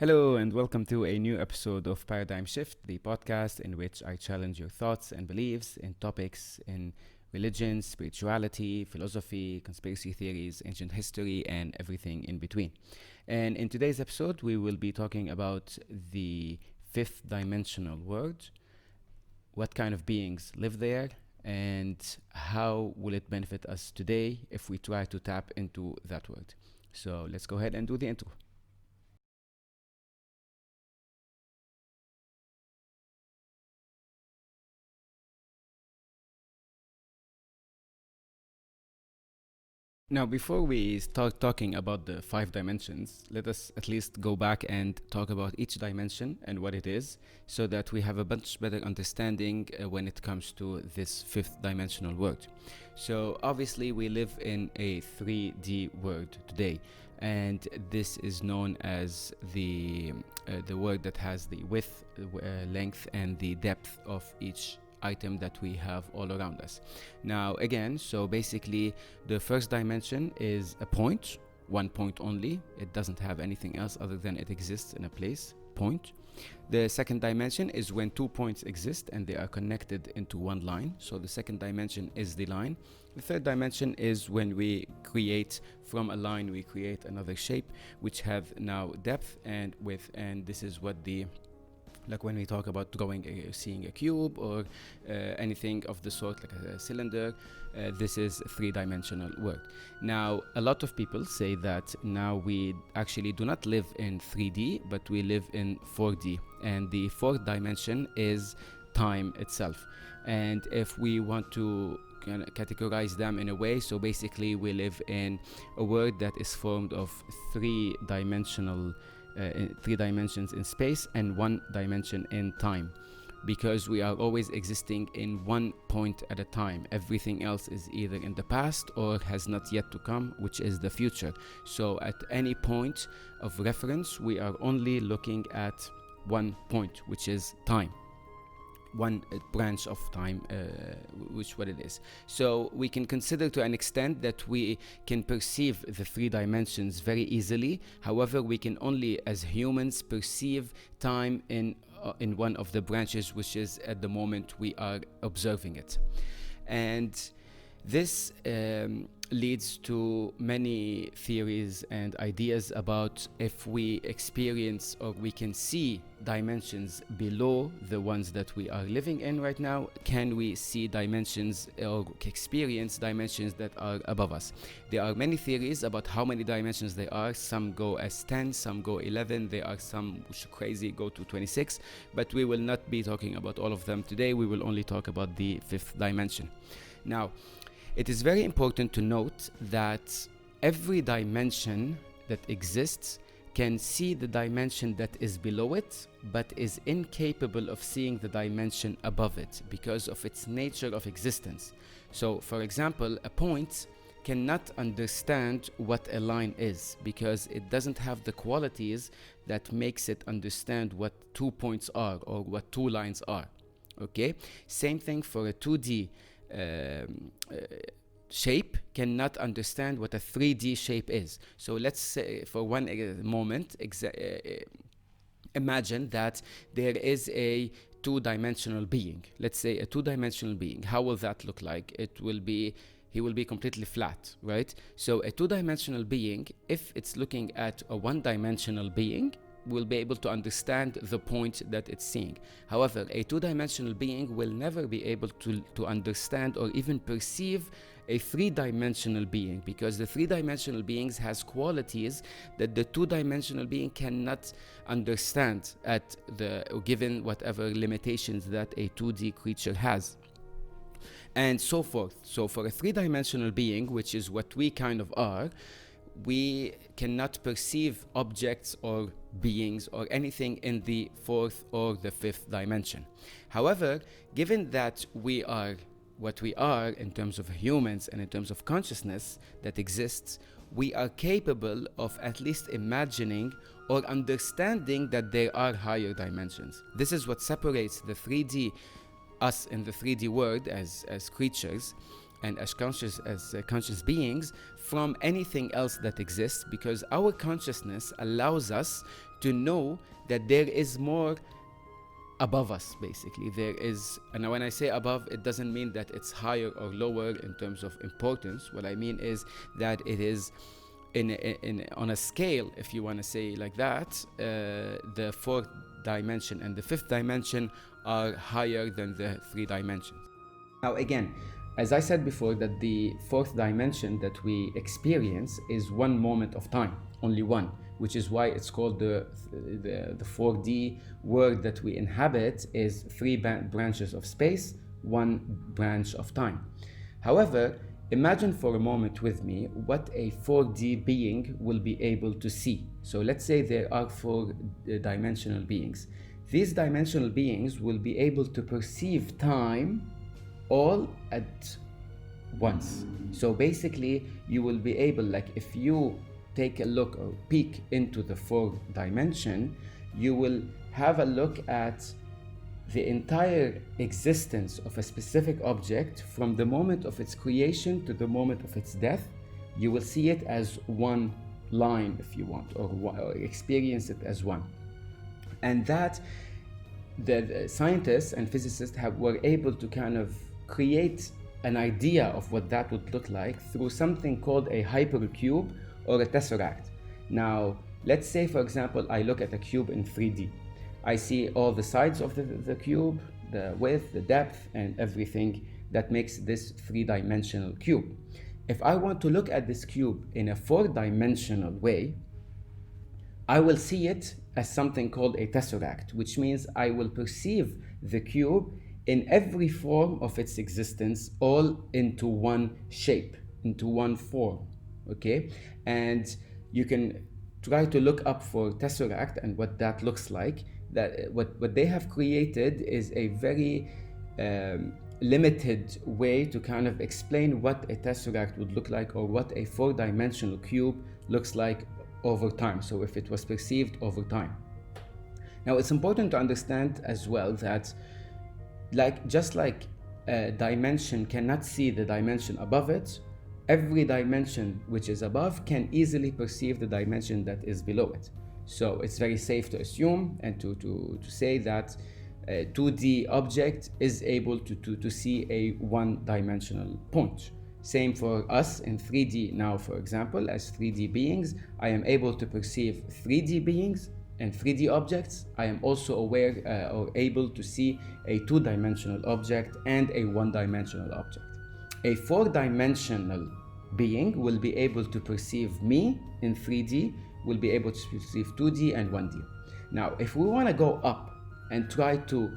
Hello, and welcome to a new episode of Paradigm Shift, the podcast in which I challenge your thoughts and beliefs in topics in religion, spirituality, philosophy, conspiracy theories, ancient history, and everything in between. And in today's episode, we will be talking about the fifth dimensional world, what kind of beings live there, and how will it benefit us today if we try to tap into that world. So let's go ahead and do the intro. Now, before we start talking about the five dimensions, let us at least go back and talk about each dimension and what it is, so that we have a much better understanding when it comes to this fifth dimensional world. So, obviously, we live in a 3D world today, and this is known as the world that has the width, length, and the depth of each item that we have all around us. Now, again, so basically, the first dimension is a point, one point only. It doesn't have anything else other than it exists in a place, point. The second dimension is when 2 points exist and they are connected into one line. So the second dimension is the line. The third dimension is when we create from a line, we create another shape which have now depth and width, and this is what like when we talk about seeing a cube or anything of the sort, like a cylinder, this is three-dimensional world. Now, a lot of people say that now we actually do not live in 3D, but we live in 4D. And the fourth dimension is time itself. And if we want to categorize them in a way, so basically we live in a world that is formed of three dimensions in space and one dimension in time, because we are always existing in one point at a time. Everything else is either in the past or has not yet to come, which is the future. So at any point of reference, we are only looking at one point, which is time, one branch of time, which what it is. So we can consider to an extent that we can perceive the three dimensions very easily. However, we can only as humans perceive time in one of the branches, which is at the moment we are observing it. And this leads to many theories and ideas about if we experience or we can see dimensions below the ones that we are living in right now. Can we see dimensions or experience dimensions that are above us? There are many theories about how many dimensions there are. Some go as 10, some go 11. There are some which are crazy, go to 26. But we will not be talking about all of them today. We will only talk about the fifth dimension. Now, it is very important to note that every dimension that exists can see the dimension that is below it, but is incapable of seeing the dimension above it because of its nature of existence. So, for example, a point cannot understand what a line is because it doesn't have the qualities that makes it understand what 2 points are or what 2 lines are. Okay? Same thing for a 2D shape cannot understand what a 3D shape is. So let's say for one moment, imagine that there is a two-dimensional being. Let's say a two-dimensional being. How will that look like? He will be completely flat, right? So a two-dimensional being, if it's looking at a one-dimensional being, will be able to understand the point that it's seeing. However, a two-dimensional being will never be able to understand or even perceive a three-dimensional being, because the three-dimensional beings has qualities that the two-dimensional being cannot understand given whatever limitations that a 2D creature has, and so forth. So for a three-dimensional being, which is what we kind of are, we cannot perceive objects or beings or anything in the fourth or the fifth dimension. However, given that we are what we are in terms of humans and in terms of consciousness that exists, we are capable of at least imagining or understanding that there are higher dimensions. This is what separates the 3D, us in the 3D world as creatures, and as conscious beings from anything else that exists, because our consciousness allows us to know that there is more above us. Basically, there is, and when I say above, it doesn't mean that it's higher or lower in terms of importance. What I mean is that it is on a scale, if you want to say like that, the fourth dimension and the fifth dimension are higher than the three dimensions. Now again, as I said before, that the fourth dimension that we experience is one moment of time, only one, which is why it's called the 4D world that we inhabit is three branches of space, one branch of time. However, imagine for a moment with me what a 4D being will be able to see. So let's say there are four dimensional beings. These dimensional beings will be able to perceive time all at once. So basically, you will be able, like if you take a look or peek into the fourth dimension, you will have a look at the entire existence of a specific object from the moment of its creation to the moment of its death. You will see it as one line, if you want, or experience it as one. And that the scientists and physicists were able to kind of create an idea of what that would look like through something called a hypercube or a tesseract. Now, let's say, for example, I look at a cube in 3D. I see all the sides of the cube, the width, the depth, and everything that makes this three-dimensional cube. If I want to look at this cube in a four-dimensional way, I will see it as something called a tesseract, which means I will perceive the cube in every form of its existence, all into one shape, into one form, okay? And you can try to look up for tesseract and what that looks like. That what they have created is a very limited way to kind of explain what a tesseract would look like, or what a four-dimensional cube looks like over time. So if it was perceived over time. Now it's important to understand as well that just like a dimension cannot see the dimension above it, every dimension which is above can easily perceive the dimension that is below it. So it's very safe to assume and to say that a 2D object is able to see a one-dimensional point. Same for us in 3D now, for example, as 3D beings, I am able to perceive 3D beings and 3D objects. I am also aware or able to see a two-dimensional object and a one-dimensional object. A four-dimensional being will be able to perceive me in 3D, will be able to perceive 2D and 1D. Now, if we want to go up and try to,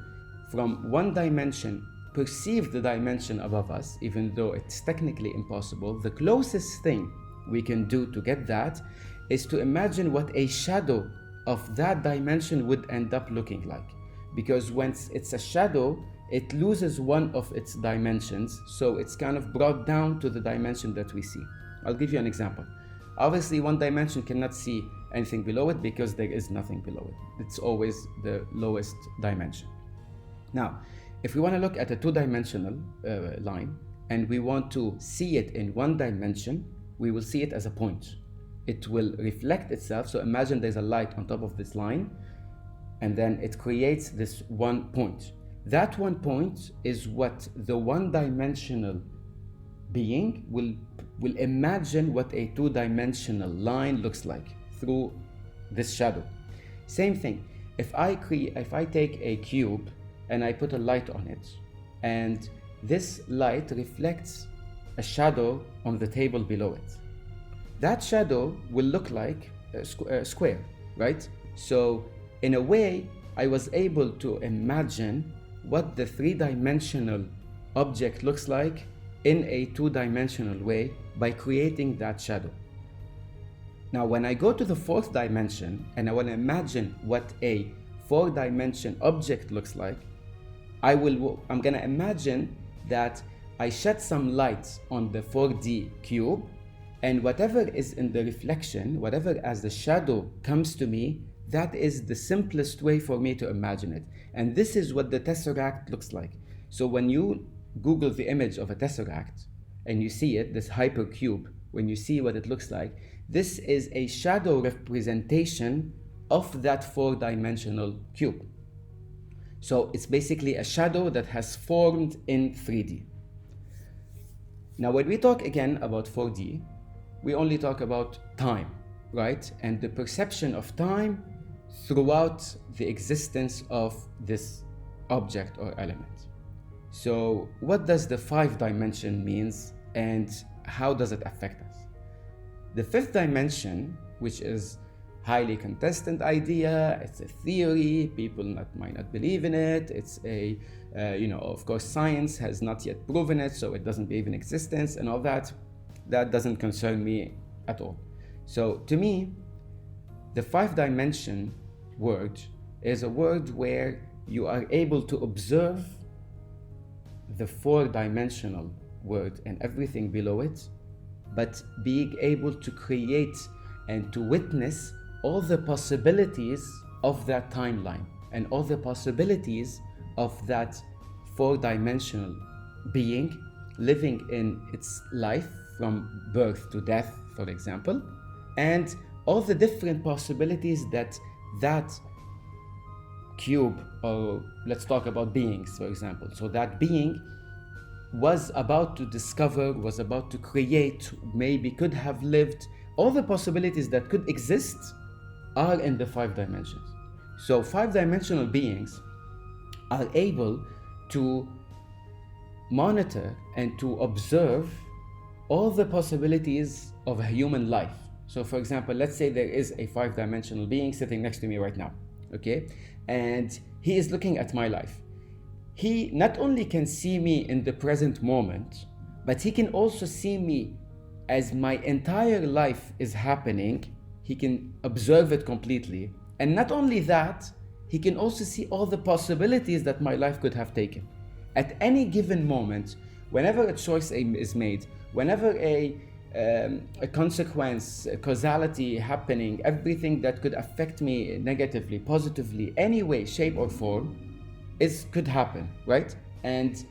from one dimension, perceive the dimension above us, even though it's technically impossible, the closest thing we can do to get that is to imagine what a shadow of that dimension would end up looking like. Because once it's a shadow, it loses one of its dimensions, so it's kind of brought down to the dimension that we see. I'll give you an example. Obviously, one dimension cannot see anything below it because there is nothing below it. It's always the lowest dimension. Now, if we want to look at a two-dimensional line and we want to see it in one dimension, we will see it as a point. It will reflect itself. So imagine there's a light on top of this line, and then it creates this one point. That one point is what the one-dimensional being will imagine what a two-dimensional line looks like through this shadow. Same thing. If I take a cube and I put a light on it, and this light reflects a shadow on the table below it, that shadow will look like a square, right? So in a way, I was able to imagine what the three-dimensional object looks like in a two-dimensional way by creating that shadow. Now, when I go to the fourth dimension and I want to imagine what a four-dimension object looks like, I'm going to imagine that I shed some light on the 4D cube, and whatever is in the reflection, whatever as the shadow comes to me, that is the simplest way for me to imagine it. And this is what the tesseract looks like. So when you Google the image of a tesseract and you see it, this hypercube, when you see what it looks like, this is a shadow representation of that four-dimensional cube. So it's basically a shadow that has formed in 3D. Now, when we talk again about 4D, we only talk about time, right? And the perception of time throughout the existence of this object or element. So what does the 5 dimension means and how does it affect us? The 5th dimension, which is highly contested idea, it's a theory, people might not believe in it, it's a, of course science has not yet proven it, so it doesn't believe in existence and all that. That doesn't concern me at all. So to me, the 5 dimension word is a word where you are able to observe the 4-dimensional word and everything below it, but being able to create and to witness all the possibilities of that timeline and all the possibilities of that 4-dimensional being living in its life from birth to death, for example, and all the different possibilities that that cube, or let's talk about beings, for example. So that being was about to discover, was about to create, maybe could have lived, all the possibilities that could exist are in the 5 dimensions. So 5-dimensional beings are able to monitor and to observe all the possibilities of a human life. So for example, let's say there is a 5-dimensional being sitting next to me right now, okay? And he is looking at my life. He not only can see me in the present moment, but he can also see me as my entire life is happening. He can observe it completely. And not only that, he can also see all the possibilities that my life could have taken. At any given moment, whenever a choice is made, whenever a consequence, a causality happening, everything that could affect me negatively, positively, any way, shape or form, could happen, right? And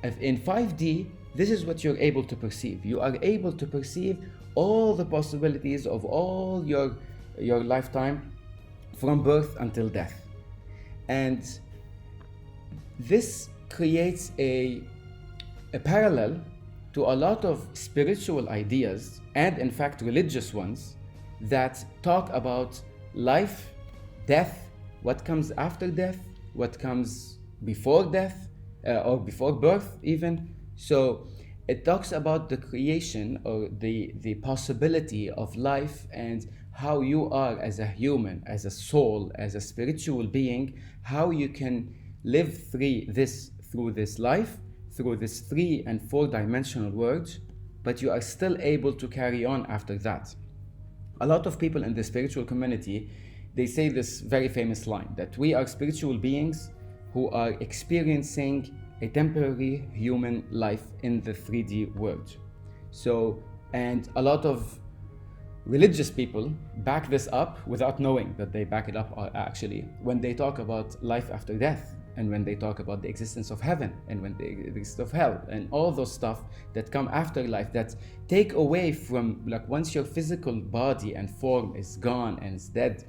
if in 5D, this is what you're able to perceive. You are able to perceive all the possibilities of all your lifetime from birth until death. And this creates a parallel to a lot of spiritual ideas, and in fact religious ones, that talk about life, death, what comes after death, what comes before death, or before birth even. So it talks about the creation or the possibility of life and how you are as a human, as a soul, as a spiritual being, how you can live through this life, through this 3 and 4-dimensional world, but you are still able to carry on after that. A lot of people in the spiritual community, they say this very famous line, that we are spiritual beings who are experiencing a temporary human life in the 3D world. So, and a lot of religious people back this up without knowing that they back it up, actually, when they talk about life after death, and when they talk about the existence of heaven, and when the existence of hell, and all those stuff that come after life, that take away from, like, once your physical body and form is gone and is dead,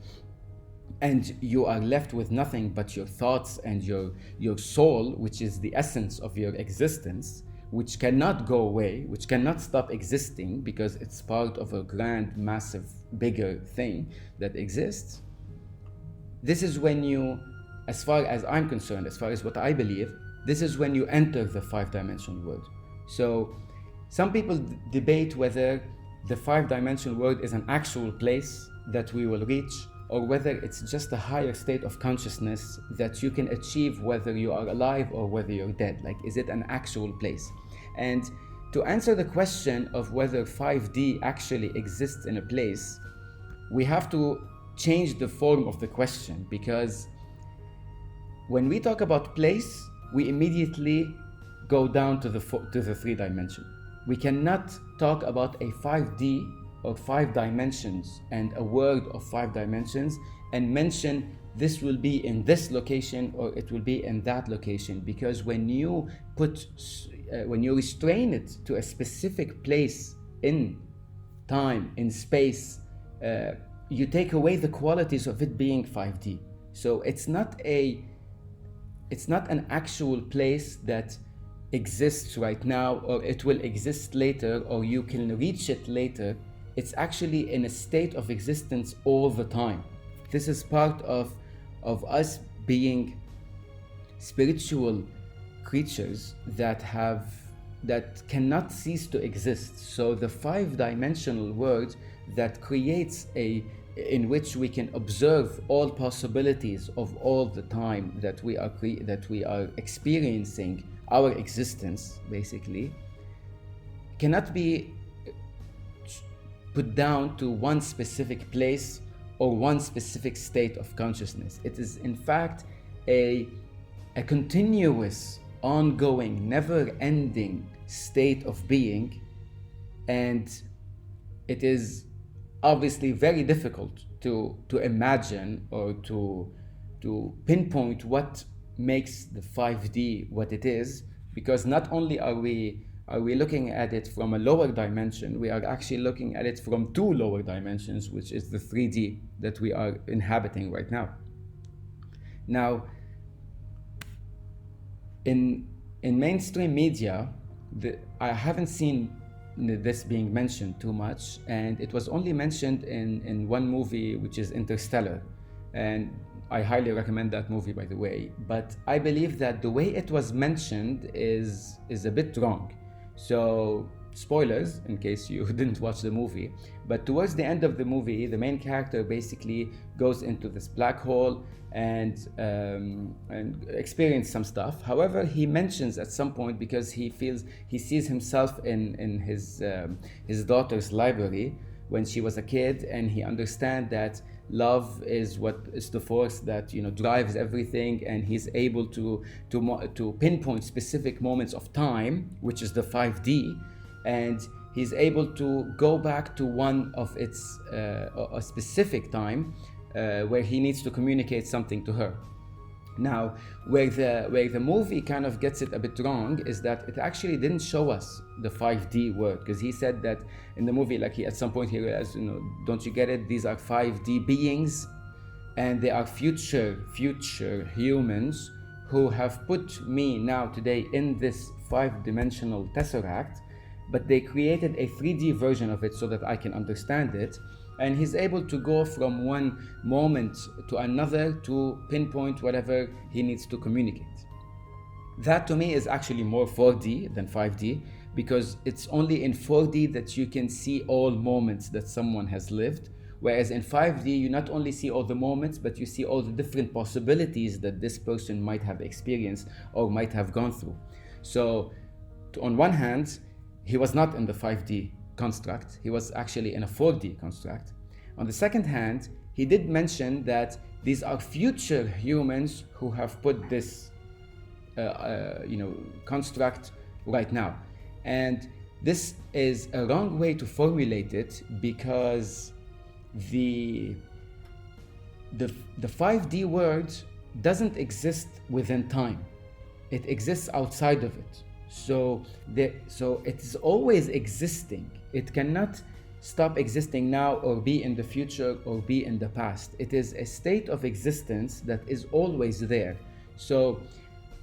and you are left with nothing but your thoughts and your soul, which is the essence of your existence, which cannot go away, which cannot stop existing because it's part of a grand, massive, bigger thing that exists. This is when you, as far as I'm concerned, as far as what I believe, this is when you enter the 5-dimensional world. So some people debate whether the 5-dimensional world is an actual place that we will reach, or whether it's just a higher state of consciousness that you can achieve whether you are alive or whether you're dead. Like, is it an actual place? And to answer the question of whether 5D actually exists in a place, we have to change the form of the question, because when we talk about place, we immediately go down to the 3 dimension. We cannot talk about a 5D or 5 dimensions and a world of 5 dimensions and mention this will be in this location or it will be in that location, because when you put when you restrain it to a specific place in time, in space, you take away the qualities of it being 5D. So it's not an actual place that exists right now, or it will exist later, or you can reach it later. It's actually in a state of existence all the time. This is part of us being spiritual creatures that cannot cease to exist. So the 5-dimensional world that creates in which we can observe all possibilities of all the time that we are experiencing our existence, basically, cannot be put down to one specific place or one specific state of consciousness. It is in fact a continuous, ongoing, never-ending state of being, and it is obviously very difficult to imagine or to pinpoint what makes the 5D what it is, because not only are we looking at it from a lower dimension, we are actually looking at it from 2 lower dimensions, which is the 3D that we are inhabiting right now. Now, in mainstream media, I haven't seen this being mentioned too much, and it was only mentioned in one movie, which is Interstellar, and I highly recommend that movie, by the way. But I believe that the way it was mentioned is a bit wrong. So, spoilers in case you didn't watch the movie, but towards the end of the movie, the main character basically goes into this black hole and experience some stuff. However, he mentions at some point, because he sees himself in his daughter's library when she was a kid, and he understands that love is the force that drives everything, and he's able to pinpoint specific moments of time, which is the 5D, and he's able to go back to one of its a specific time where he needs to communicate something to her. Now, where the movie kind of gets it a bit wrong is that it actually didn't show us the 5D word, because he said that in the movie, like at some point he realized, don't you get it? These are 5D beings, and they are future humans who have put me now today in this 5-dimensional Tesseract, but they created a 3D version of it so that I can understand it. And he's able to go from one moment to another to pinpoint whatever he needs to communicate. That to me is actually more 4D than 5D, because it's only in 4D that you can see all moments that someone has lived, whereas in 5D you not only see all the moments, but you see all the different possibilities that this person might have experienced or might have gone through. So on one hand, he was not in the 5D construct, he was actually in a 4D construct. On the second hand, he did mention that these are future humans who have put this construct right now. And this is a wrong way to formulate it, because the 5D word doesn't exist within time. It exists outside of it. So it is always existing. It cannot stop existing now, or be in the future, or be in the past. It is a state of existence that is always there. So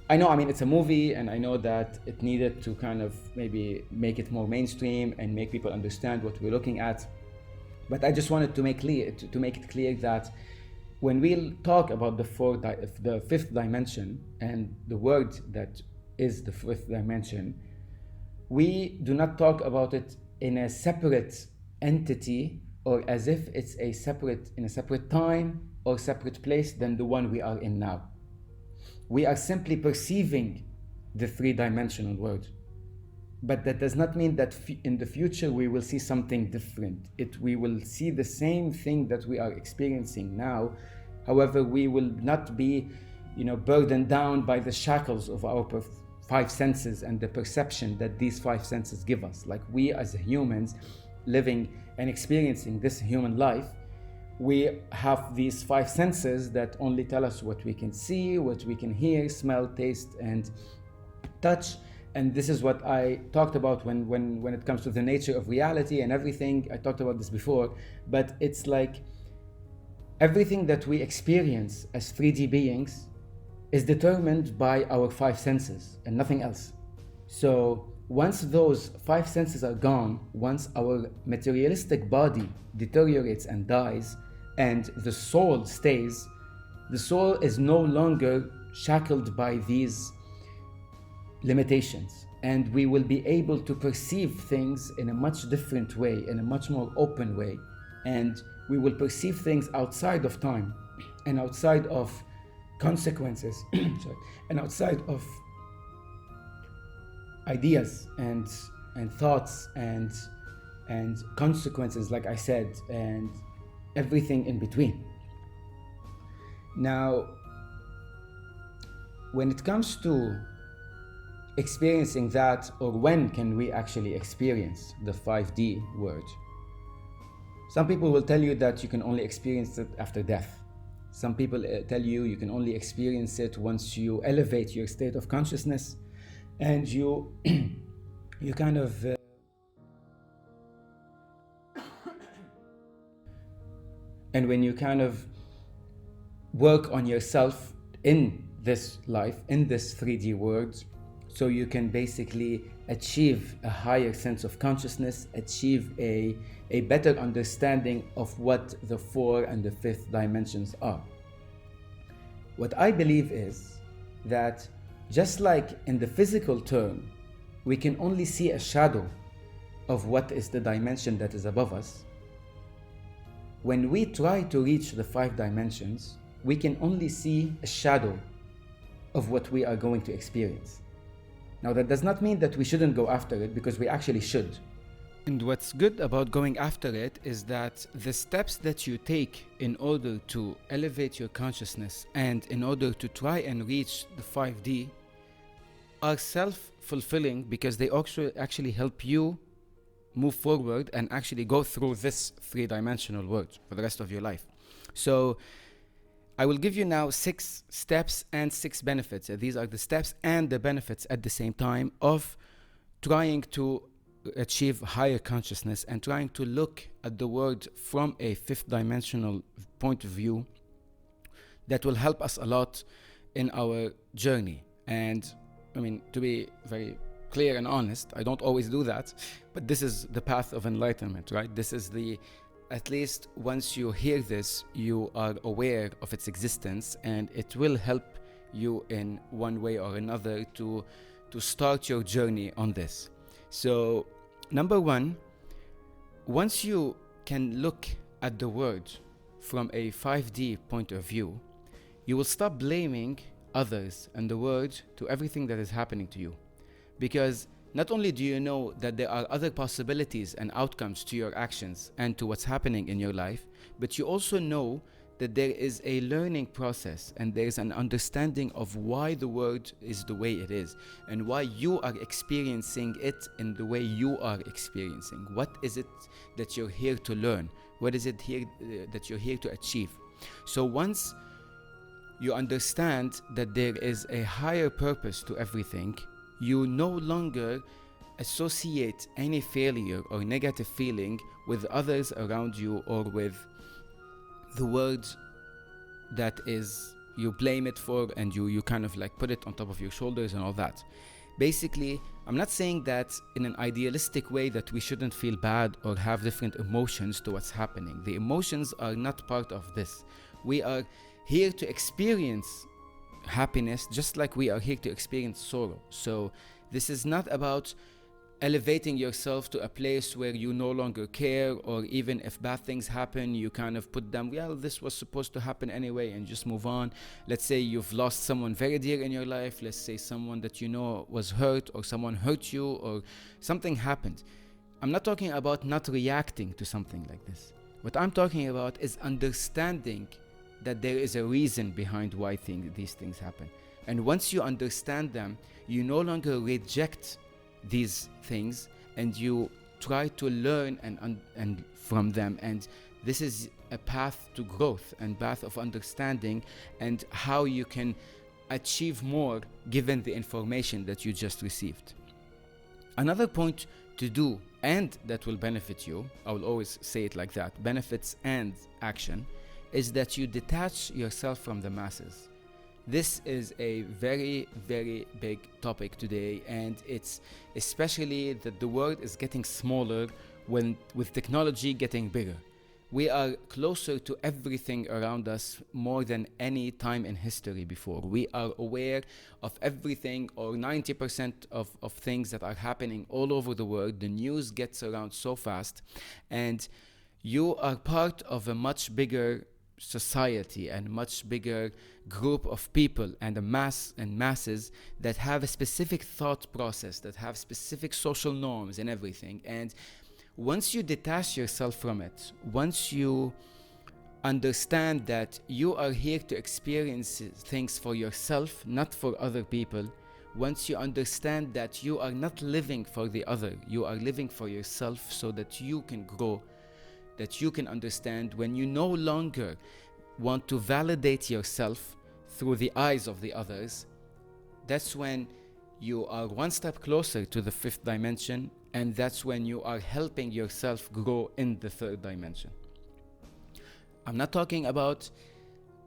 I know, it's a movie, and I know that it needed to kind of maybe make it more mainstream and make people understand what we're looking at. But I just wanted to make it clear that when we talk about the 5th dimension and the word that is the 5th dimension, we do not talk about it in a separate entity, or as if it's in a separate time or separate place than the one we are in now. We are simply perceiving the 3-dimensional world, but that does not mean that in the future we will see something different. We will see the same thing that we are experiencing now. However, we will not be burdened down by the shackles of our 5 senses and the perception that these 5 senses give us. Like, we as humans living and experiencing this human life, we have these 5 senses that only tell us what we can see, what we can hear, smell, taste, and touch. And this is what I talked about when it comes to the nature of reality and everything. I talked about this before, but it's like everything that we experience as 3D beings is determined by our five senses and nothing else. So once those five senses are gone, once our materialistic body deteriorates and dies, and the soul stays, the soul is no longer shackled by these limitations, and we will be able to perceive things in a much different way, in a much more open way, and we will perceive things outside of time and outside of consequences sorry, and outside of ideas and thoughts and consequences, like I said, and everything in between. Now, when it comes to experiencing that, or when can we actually experience the 5D world, some people will tell you that you can only experience it after death. Some people tell you you can only experience it once you elevate your state of consciousness and you you kind of and when you kind of work on yourself in this life, in this 3D world, so you can basically achieve a higher sense of consciousness, achieve a better understanding of what the 4th and the 5th dimensions are. What I believe is that just like in the physical term, we can only see a shadow of what is the dimension that is above us. When we try to reach the 5 dimensions, we can only see a shadow of what we are going to experience. Now, that does not mean that we shouldn't go after it, because we actually should. And what's good about going after it is that the steps that you take in order to elevate your consciousness and in order to try and reach the 5D are self-fulfilling, because they also actually help you move forward and actually go through this 3-dimensional world for the rest of your life. So I will give you now 6 steps and 6 benefits. These are the steps and the benefits at the same time of trying to achieve higher consciousness and trying to look at the world from a 5th dimensional point of view that will help us a lot in our journey. And I mean, to be very clear and honest, I don't always do that, but this is the path of enlightenment, right? This is at least once you hear this, you are aware of its existence, and it will help you in one way or another to start your journey on this. So, number 1, once you can look at the world from a 5D point of view, you will stop blaming others and the world to everything that is happening to you. Because not only do you know that there are other possibilities and outcomes to your actions and to what's happening in your life, but you also know that there is a learning process and there is an understanding of why the world is the way it is and why you are experiencing it in the way you are experiencing. What is it that you're here to learn? What is it here that you're here to achieve? So once you understand that there is a higher purpose to everything, you no longer associate any failure or negative feeling with others around you or with the words that is you blame it for, and you kind of like put it on top of your shoulders and all that. Basically, I'm not saying that in an idealistic way that we shouldn't feel bad or have different emotions to what's happening. The emotions are not part of this. We are here to experience happiness just like we are here to experience sorrow. So this is not about elevating yourself to a place where you no longer care, or even if bad things happen, you kind of put them, well, this was supposed to happen anyway, and just move on. Let's say you've lost someone very dear in your life. Let's say someone that you know was hurt, or someone hurt you, or something happened. I'm not talking about not reacting to something like this. What I'm talking about is understanding that there is a reason behind why these things happen. And once you understand them, you no longer reject these things, and you try to learn and from them. And this is a path to growth and path of understanding and how you can achieve more given the information that you just received. Another point to do, and that will benefit you, I will always say it like that, benefits and action, is that you detach yourself from the masses. This is a very, very big topic today, and it's especially that the world is getting smaller with technology getting bigger. We are closer to everything around us more than any time in history before. We are aware of everything, or 90% of things that are happening all over the world. The news gets around so fast, and you are part of a much bigger society and much bigger group of people and masses that have a specific thought process, that have specific social norms and everything. And once you detach yourself from it, once you understand that you are here to experience things for yourself, not for other people, once you understand that you are not living for the other, you are living for yourself so that you can grow, that you can understand, when you no longer want to validate yourself through the eyes of the others, that's when you are one step closer to the fifth dimension, and that's when you are helping yourself grow in the third dimension. I'm not talking about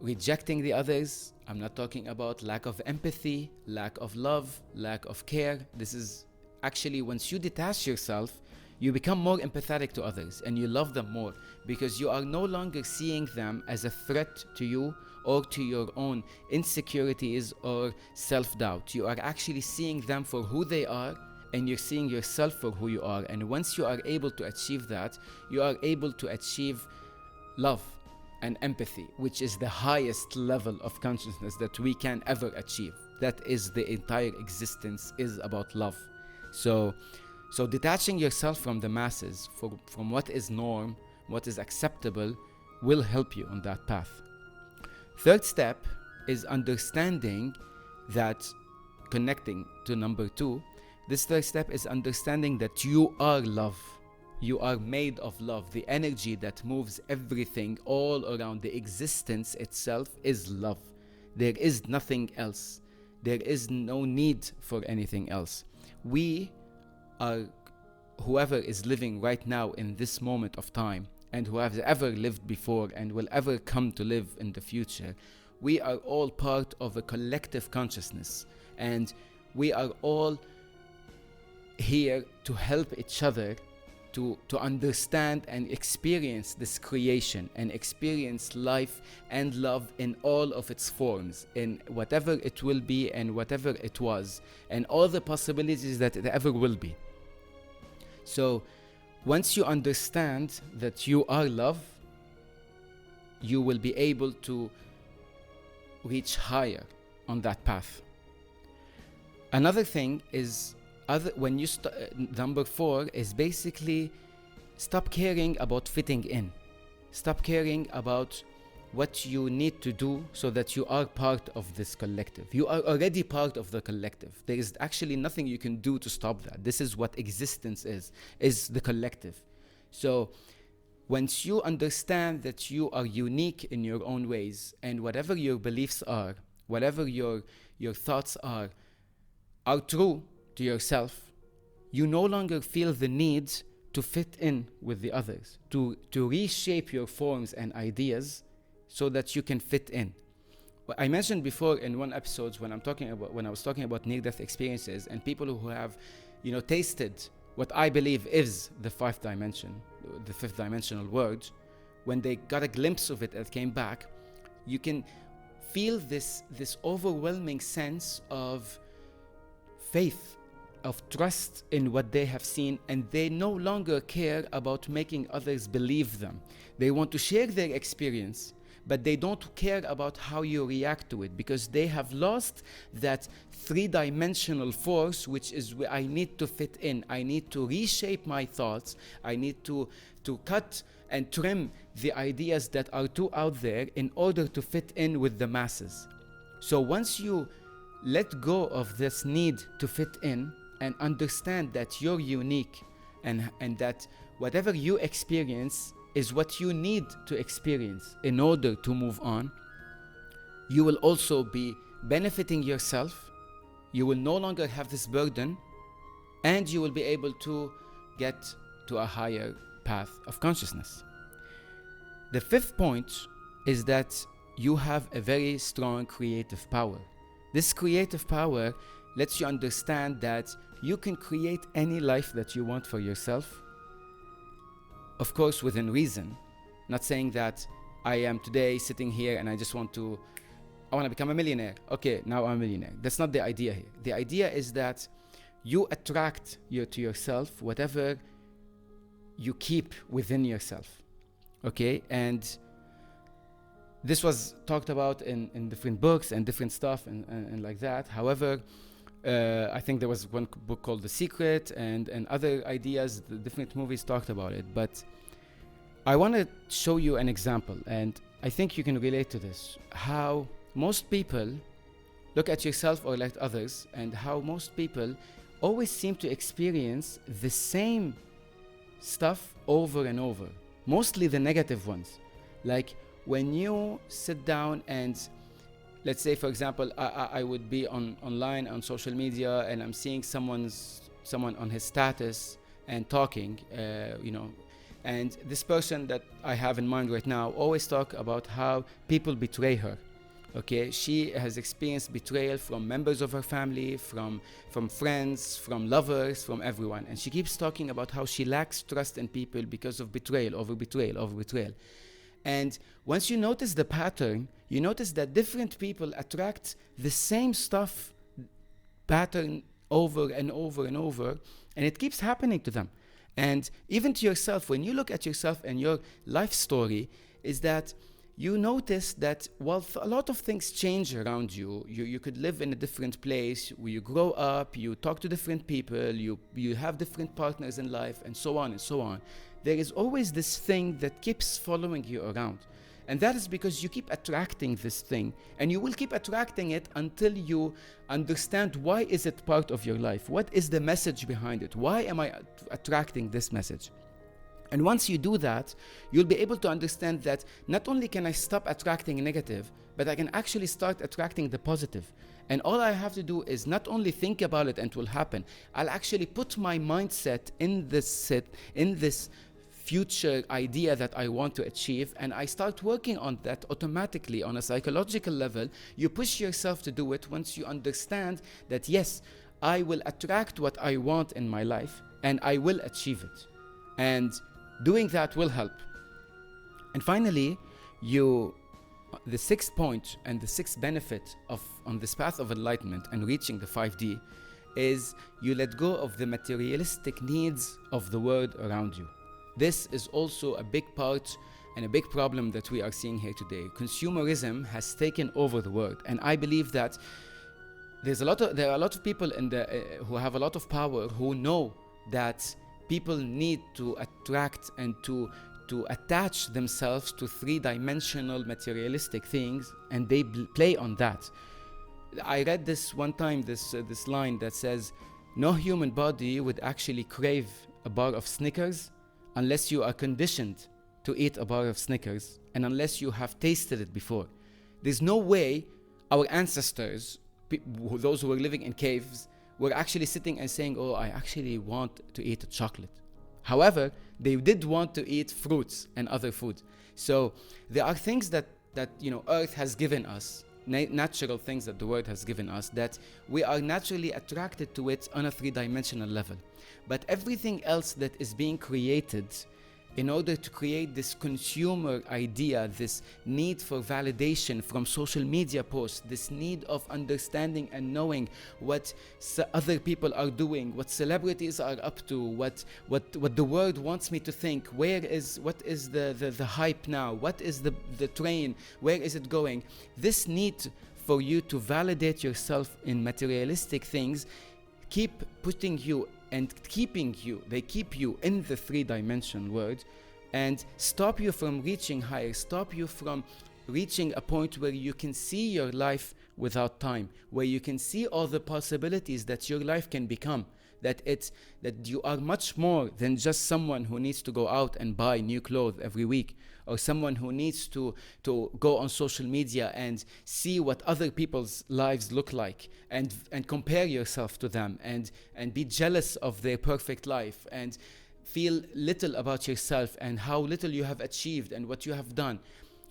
rejecting the others. I'm not talking about lack of empathy, lack of love, lack of care. This is actually, once you detach yourself, you become more empathetic to others and you love them more, because you are no longer seeing them as a threat to you or to your own insecurities or self-doubt. You are actually seeing them for who they are, and you're seeing yourself for who you are. And once you are able to achieve that, you are able to achieve love and empathy, which is the highest level of consciousness that we can ever achieve. That is, the entire existence is about love. So detaching yourself from the masses, from what is norm, what is acceptable, will help you on that path. Third step is understanding that, connecting to number 2, this third step is understanding that you are love. You are made of love. The energy that moves everything all around, the existence itself, is love. There is nothing else. There is no need for anything else. We are, whoever is living right now in this moment of time, and who has ever lived before and will ever come to live in the future, we are all part of a collective consciousness, and we are all here to help each other to understand and experience this creation, and experience life and love in all of its forms, in whatever it will be and whatever it was, and all the possibilities that it ever will be. So once you understand that you are love, you will be able to reach higher on that path. Another thing is, when you number 4 is basically stop caring about fitting in. Stop caring about what you need to do so that you are part of this collective. You are already part of the collective. There is actually nothing you can do to stop that. This is what existence is the collective. So once you understand that you are unique in your own ways, and whatever your beliefs are, whatever your thoughts are true to yourself, you no longer feel the need to fit in with the others, to reshape your forms and ideas so that you can fit in. I mentioned before in one episode when I was talking about near-death experiences and people who have, tasted what I believe is the fifth dimensional world, when they got a glimpse of it and came back, you can feel this overwhelming sense of faith, of trust in what they have seen, and they no longer care about making others believe them. They want to share their experience, but they don't care about how you react to it, because they have lost that three-dimensional force, which is where I need to fit in. I need to reshape my thoughts. I need to cut and trim the ideas that are too out there in order to fit in with the masses. So once you let go of this need to fit in and understand that you're unique, and that whatever you experience is what you need to experience in order to move on, you will also be benefiting yourself. You will no longer have this burden and you will be able to get to a higher path of consciousness. The fifth point is that you have a very strong creative power. This creative power lets you understand that you can create any life that you want for yourself, of course within reason. Not saying that I am today sitting here and I want to become a millionaire. Okay, now I'm a millionaire. That's not the idea here. The idea is that you attract to yourself whatever you keep within yourself. Okay, and this was talked about in different books and different stuff and like that. However, I think there was one book called The Secret and other ideas, the different movies talked about it. But I want to show you an example, and I think you can relate to this. How most people look at yourself or at others, and how most people always seem to experience the same stuff over and over. Mostly the negative ones. Like when you sit down and, let's say for example, I would be online on social media and I'm seeing someone on his status and talking, and this person that I have in mind right now always talk about how people betray her. Okay, she has experienced betrayal from members of her family, from friends, from lovers, from everyone. And she keeps talking about how she lacks trust in people because of betrayal, over betrayal. And once you notice the pattern, you notice that different people attract the same stuff pattern over and over and over, and it keeps happening to them. And even to yourself, when you look at yourself and your life story, is that you notice that while a lot of things change around you, you could live in a different place, where you grow up, you talk to different people, you have different partners in life, and so on and so on. There is always this thing that keeps following you around. And that is because you keep attracting this thing, and you will keep attracting it until you understand why is it part of your life. What is the message behind it? Why am I attracting this message? And once you do that, you'll be able to understand that not only can I stop attracting negative, but I can actually start attracting the positive. And all I have to do is not only think about it and it will happen, I'll actually put my mindset in this future idea that I want to achieve, and I start working on that automatically on a psychological level. You push yourself to do it once you understand that yes, I will attract what I want in my life and I will achieve it. And doing that will help. And finally, the sixth point and the sixth benefit on this path of enlightenment and reaching the 5D is you let go of the materialistic needs of the world around you. This is also a big part and a big problem that we are seeing here today. Consumerism has taken over the world, and I believe that there are a lot of people who have a lot of power who know that people need to attract and to attach themselves to three-dimensional materialistic things, and they play on that. I read this one time, this line that says, no human body would actually crave a bar of Snickers unless you are conditioned to eat a bar of Snickers and unless you have tasted it before. There's no way our ancestors, those who were living in caves, were actually sitting and saying, oh, I actually want to eat a chocolate. However, they did want to eat fruits and other food. So there are things that Earth has given us, natural things that the world has given us, that we are naturally attracted to it on a three-dimensional level. But everything else that is being created in order to create this consumer idea, this need for validation from social media posts, this need of understanding and knowing what other people are doing, what celebrities are up to, what the world wants me to think, what is the hype now, what is the train, where is it going? This need for you to validate yourself in materialistic things keep putting you and they keep you in the three-dimensional world and stop you from reaching higher, stop you from reaching a point where you can see your life without time, where you can see all the possibilities that your life can become. that you are much more than just someone who needs to go out and buy new clothes every week, or someone who needs to go on social media and see what other people's lives look like, and compare yourself to them, and be jealous of their perfect life, and feel little about yourself and how little you have achieved and what you have done.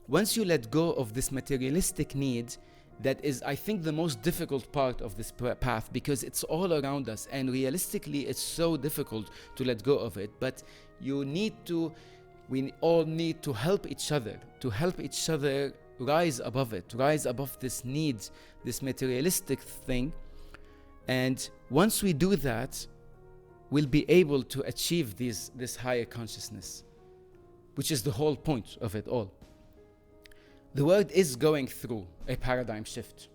Once you let go of this materialistic need, that is, I think, the most difficult part of this path, because it's all around us, and realistically it's so difficult to let go of it. But we all need to help each other, rise above this need, this materialistic thing. And once we do that, we'll be able to achieve this higher consciousness, which is the whole point of it all. The world is going through a paradigm shift,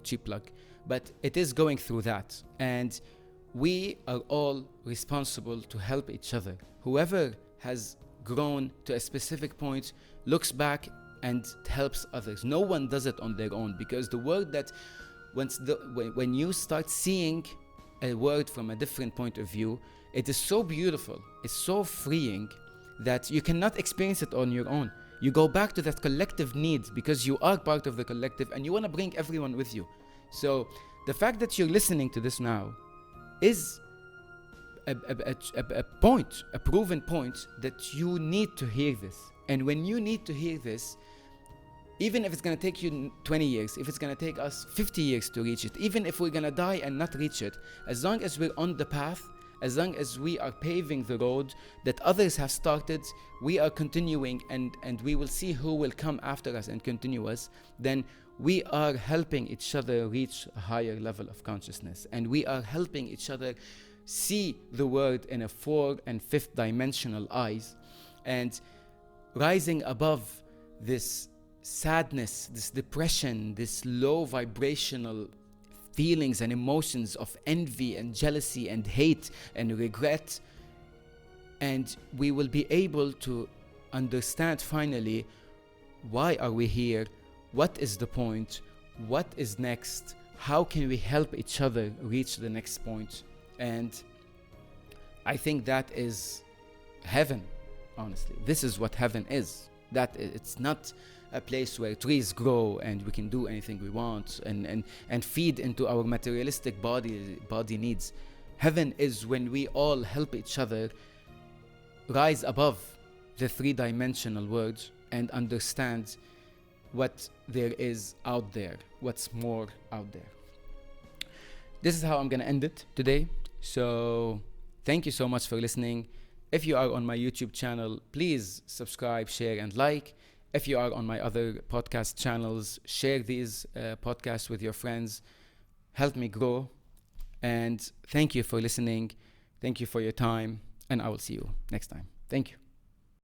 cheap plug, but it is going through that, and we are all responsible to help each other. Whoever has grown to a specific point looks back and helps others. No one does it on their own, because the world that when you start seeing a word from a different point of view, it is so beautiful, it's so freeing, that you cannot experience it on your own. You go back to that collective need, because you are part of the collective and you want to bring everyone with you. So the fact that you're listening to this now is a proven point that you need to hear this. And when you need to hear this, even if it's going to take you 20 years, if it's going to take us 50 years to reach it, even if we're going to die and not reach it, as long as we're on the path, as long as we are paving the road that others have started, we are continuing, and we will see who will come after us and continue us, then we are helping each other reach a higher level of consciousness. And we are helping each other see the world in a 4th and 5th dimensional eyes, and rising above this sadness, this depression, this low vibrational feelings and emotions of envy and jealousy and hate and regret. And we will be able to understand finally, why are we here? What is the point? What is next? How can we help each other reach the next point? And I think that is heaven, honestly. This is what heaven is. That it's not a place where trees grow and we can do anything we want and feed into our materialistic body needs. Heaven is when we all help each other rise above the 3-dimensional world and understand what there is out there, what's more out there. This is how I'm going to end it today. So thank you so much for listening. If you are on my YouTube channel, please subscribe, share, and like. If you are on my other podcast channels, share these podcasts with your friends. Help me grow. And thank you for listening. Thank you for your time. And I will see you next time. Thank you.